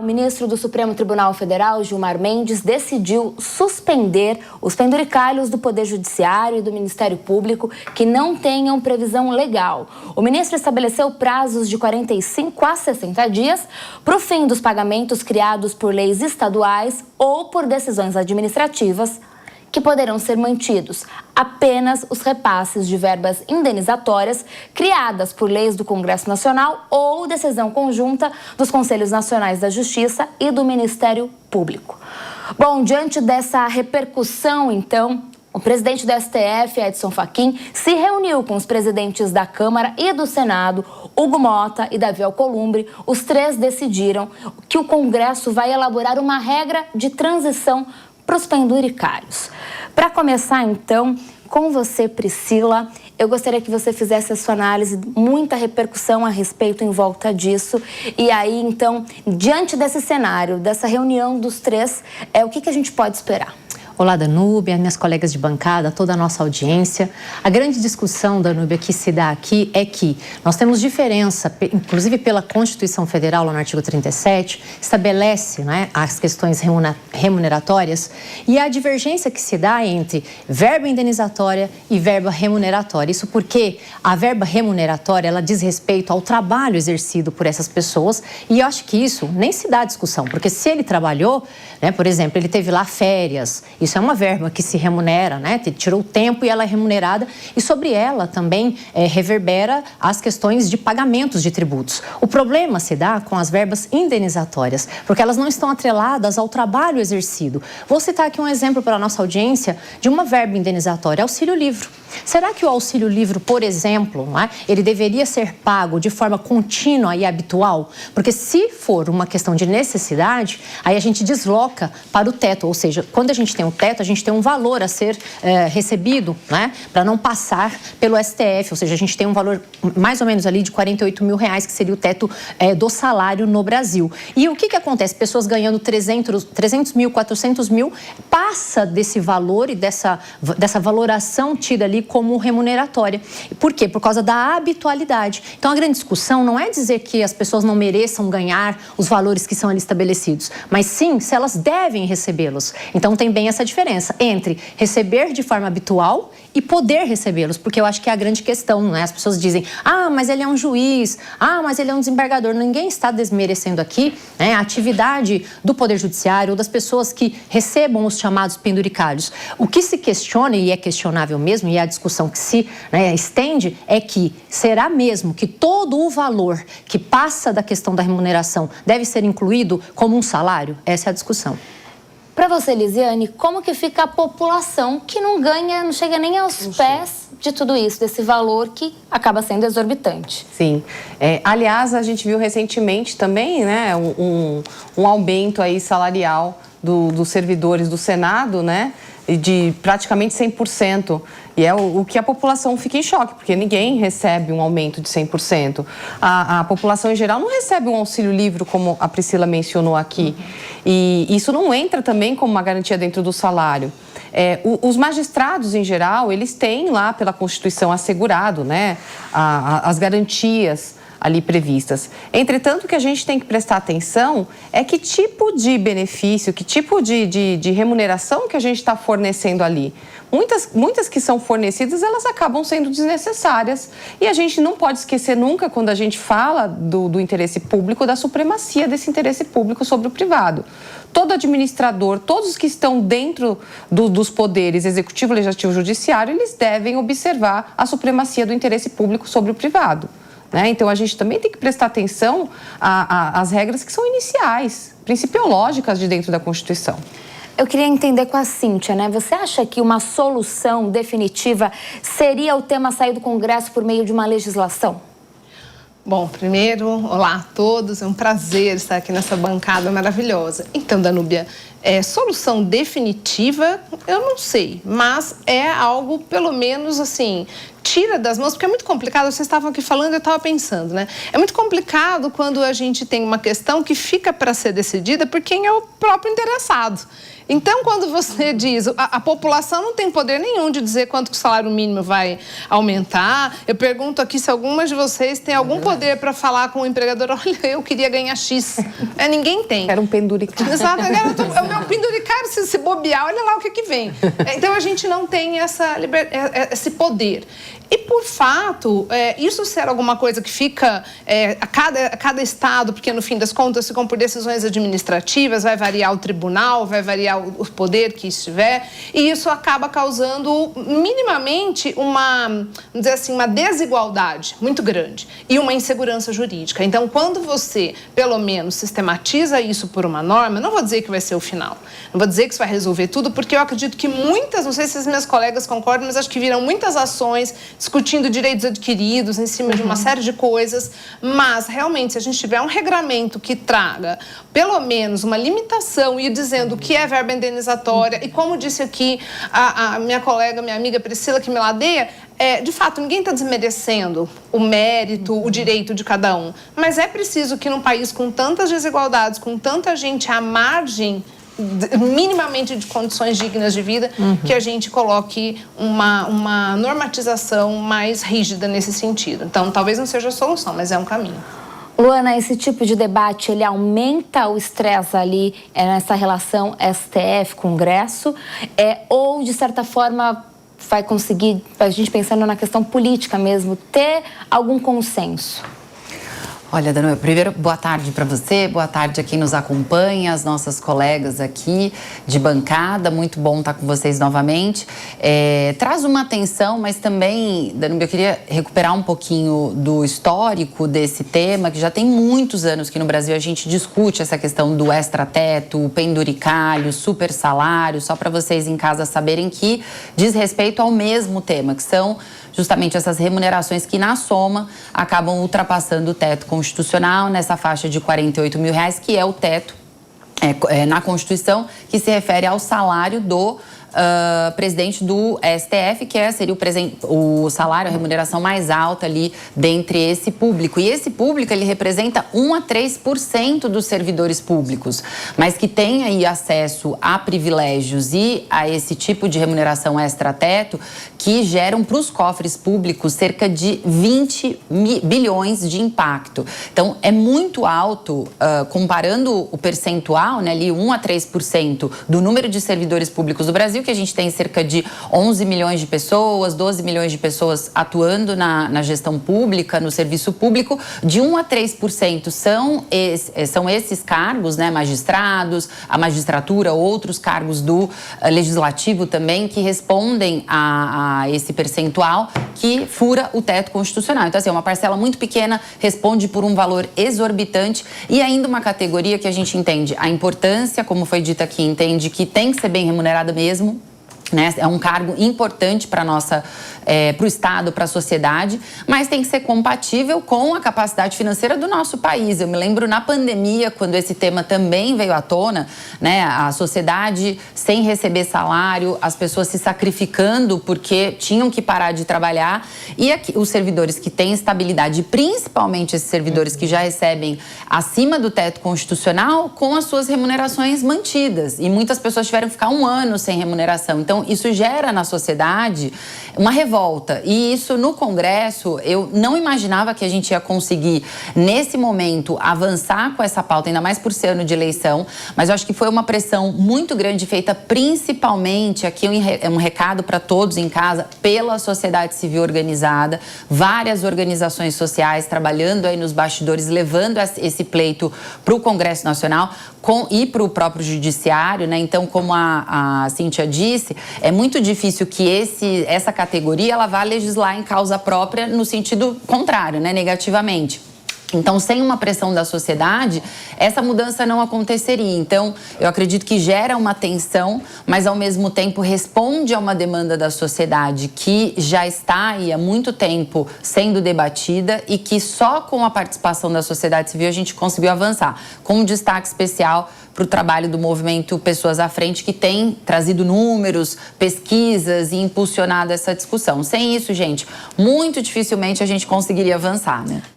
O ministro do Supremo Tribunal Federal, Gilmar Mendes, decidiu suspender os penduricalhos do Poder Judiciário e do Ministério Público que não tenham previsão legal. O ministro estabeleceu prazos de 45 a 60 dias para o fim dos pagamentos criados por leis estaduais ou por decisões administrativas, que poderão ser mantidos apenas os repasses de verbas indenizatórias criadas por leis do Congresso Nacional ou decisão conjunta dos Conselhos Nacionais da Justiça e do Ministério Público. Bom, diante dessa repercussão, então, o presidente do STF, Edson Fachin, se reuniu com os presidentes da Câmara e do Senado, Hugo Mota e Davi Alcolumbre. Os três decidiram que o Congresso vai elaborar uma regra de transição para os penduricários. Para começar, então, com você, Priscila, eu gostaria que você fizesse a sua análise, muita repercussão a respeito em volta disso. E aí, então, diante desse cenário, dessa reunião dos três, o que a gente pode esperar? Olá, Danúbia, minhas colegas de bancada, toda a nossa audiência. A grande discussão, Danúbia, que se dá aqui é que nós temos diferença, inclusive pela Constituição Federal, lá no artigo 37, estabelece, né, as questões remuneratórias, e a divergência que se dá entre verba indenizatória e verba remuneratória. Isso porque a verba remuneratória, ela diz respeito ao trabalho exercido por essas pessoas, e eu acho que isso nem se dá discussão, porque se ele trabalhou, né, por exemplo, ele teve lá férias. Isso é uma verba que se remunera, né? Tirou o tempo e ela é remunerada, e sobre ela também reverbera as questões de pagamentos de tributos. O problema se dá com as verbas indenizatórias, porque elas não estão atreladas ao trabalho exercido. Vou citar aqui um exemplo para a nossa audiência de uma verba indenizatória, auxílio-livro. Será que o auxílio-livro, por exemplo, né, ele deveria ser pago de forma contínua e habitual? Porque se for uma questão de necessidade, aí a gente desloca para o teto, ou seja, quando a gente tem um teto, a gente tem um valor a ser recebido, né, para não passar pelo STF, ou seja, a gente tem um valor mais ou menos ali de R$48 mil, que seria o teto do salário no Brasil. E o que acontece? Pessoas ganhando 300 mil, 400 mil, passa desse valor e dessa valoração tida ali como remuneratória. Por quê? Por causa da habitualidade. Então, a grande discussão não é dizer que as pessoas não mereçam ganhar os valores que são ali estabelecidos, mas sim se elas devem recebê-los. Então, tem bem essa diferença entre receber de forma habitual e poder recebê-los, porque eu acho que é a grande questão, né? As pessoas dizem, mas ele é um juiz, mas ele é um desembargador. Ninguém está desmerecendo aqui, né, a atividade do Poder Judiciário ou das pessoas que recebam os chamados penduricários. O que se questiona, e é questionável mesmo, e é a discussão que se estende, é que será mesmo que todo o valor que passa da questão da remuneração deve ser incluído como um salário? Essa é a discussão. Para você, Lisiane, como que fica a população que não ganha, não chega nem aos pés de tudo isso, desse valor que acaba sendo exorbitante? Sim. Aliás, a gente viu recentemente também, né, um aumento aí salarial dos servidores do Senado, né, de praticamente 100%. E é o que a população fica em choque, porque ninguém recebe um aumento de 100%. A população em geral não recebe um auxílio-livro, como a Priscila mencionou aqui. E isso não entra também como uma garantia dentro do salário. Os magistrados, em geral, eles têm lá pela Constituição assegurado, né, as garantias ali previstas. Entretanto, o que a gente tem que prestar atenção é que tipo de benefício, que tipo de remuneração que a gente está fornecendo ali. Muitas que são fornecidas, elas acabam sendo desnecessárias. E a gente não pode esquecer nunca, quando a gente fala do interesse público, da supremacia desse interesse público sobre o privado. Todo administrador, todos os que estão dentro dos poderes executivo, legislativo e judiciário, eles devem observar a supremacia do interesse público sobre o privado. Então, a gente também tem que prestar atenção às regras que são iniciais, principiológicas de dentro da Constituição. Eu queria entender com a Cíntia, né? Você acha que uma solução definitiva seria o tema sair do Congresso por meio de uma legislação? Bom, primeiro, olá a todos, é um prazer estar aqui nessa bancada maravilhosa. Então, Danúbia, solução definitiva, eu não sei, mas é algo, pelo menos, assim, tira das mãos, porque é muito complicado, vocês estavam aqui falando, eu estava pensando, né? É muito complicado quando a gente tem uma questão que fica para ser decidida por quem é o próprio interessado. Então, quando você diz, a população não tem poder nenhum de dizer quanto que o salário mínimo vai aumentar. Eu pergunto aqui se algumas de vocês têm algum poder para falar com o empregador, olha, eu queria ganhar X. Ninguém tem. Era um penduricário. Exato, é o meu penduricário, se bobear, olha lá o que vem. Então, a gente não tem esse poder. E, por fato, isso ser alguma coisa que fica a cada estado, porque, no fim das contas, se for por decisões administrativas, vai variar o tribunal, vai variar o poder que estiver, e isso acaba causando, minimamente, vamos dizer assim, uma desigualdade muito grande e uma insegurança jurídica. Então, quando você, pelo menos, sistematiza isso por uma norma, não vou dizer que vai ser o final, não vou dizer que isso vai resolver tudo, porque eu acredito que muitas, não sei se as minhas colegas concordam, mas acho que viram muitas ações discutindo direitos adquiridos em cima de uma série de coisas, mas realmente se a gente tiver um regramento que traga pelo menos uma limitação e dizendo o que é verba indenizatória e como disse aqui a minha colega, minha amiga Priscila que me ladeia, de fato, ninguém está desmerecendo o mérito, o direito de cada um, mas é preciso que num país com tantas desigualdades, com tanta gente à margem minimamente de condições dignas de vida, que a gente coloque uma normatização mais rígida nesse sentido. Então, talvez não seja a solução, mas é um caminho. Luana, esse tipo de debate, ele aumenta o estresse ali nessa relação STF-Congresso, ou, de certa forma, vai conseguir, a gente pensando na questão política mesmo, ter algum consenso? Olha, Danúbia, primeiro, boa tarde para você, boa tarde a quem nos acompanha, as nossas colegas aqui de bancada, muito bom estar com vocês novamente. Traz uma atenção, mas também, Danúbia, eu queria recuperar um pouquinho do histórico desse tema, que já tem muitos anos que no Brasil a gente discute essa questão do extrateto, o penduricalho, super salário, só para vocês em casa saberem que diz respeito ao mesmo tema, que são justamente essas remunerações que, na soma, acabam ultrapassando o teto constitucional nessa faixa de R$48 mil, que é o teto na Constituição, que se refere ao salário do presidente do STF, que seria o salário, a remuneração mais alta ali dentre esse público. E esse público, ele representa 1 a 3% dos servidores públicos, mas que tem aí acesso a privilégios e a esse tipo de remuneração extra-teto que geram para os cofres públicos cerca de 20 bilhões de impacto. Então, é muito alto, comparando o percentual, né, ali 1 a 3% do número de servidores públicos do Brasil, que a gente tem cerca de 11 milhões de pessoas, 12 milhões de pessoas atuando na gestão pública, no serviço público, de 1 a 3% são esses cargos, né, magistrados, a magistratura, outros cargos do legislativo também, que respondem a esse percentual que fura o teto constitucional. Então, assim, é uma parcela muito pequena, responde por um valor exorbitante e ainda uma categoria que a gente entende a importância, como foi dito aqui, entende que tem que ser bem remunerada mesmo, né? É um cargo importante para o Estado, para a sociedade, mas tem que ser compatível com a capacidade financeira do nosso país. Eu me lembro na pandemia, quando esse tema também veio à tona, né? A sociedade sem receber salário, as pessoas se sacrificando porque tinham que parar de trabalhar e os servidores que têm estabilidade, principalmente esses servidores que já recebem acima do teto constitucional, com as suas remunerações mantidas. E muitas pessoas tiveram que ficar 1 ano sem remuneração. Então, isso gera na sociedade uma revolta. E isso no Congresso, eu não imaginava que a gente ia conseguir, nesse momento, avançar com essa pauta, ainda mais por ser ano de eleição. Mas eu acho que foi uma pressão muito grande feita, principalmente, aqui um recado para todos em casa, pela sociedade civil organizada, várias organizações sociais trabalhando aí nos bastidores, levando esse pleito para o Congresso Nacional e para o próprio Judiciário, né? Então, como a Cíntia disse, é muito difícil que essa categoria ela vá legislar em causa própria no sentido contrário, né? Negativamente. Então, sem uma pressão da sociedade, essa mudança não aconteceria. Então, eu acredito que gera uma tensão, mas ao mesmo tempo responde a uma demanda da sociedade que já está aí há muito tempo sendo debatida e que só com a participação da sociedade civil a gente conseguiu avançar. Com um destaque especial para o trabalho do movimento Pessoas à Frente, que tem trazido números, pesquisas e impulsionado essa discussão. Sem isso, gente, muito dificilmente a gente conseguiria avançar, né?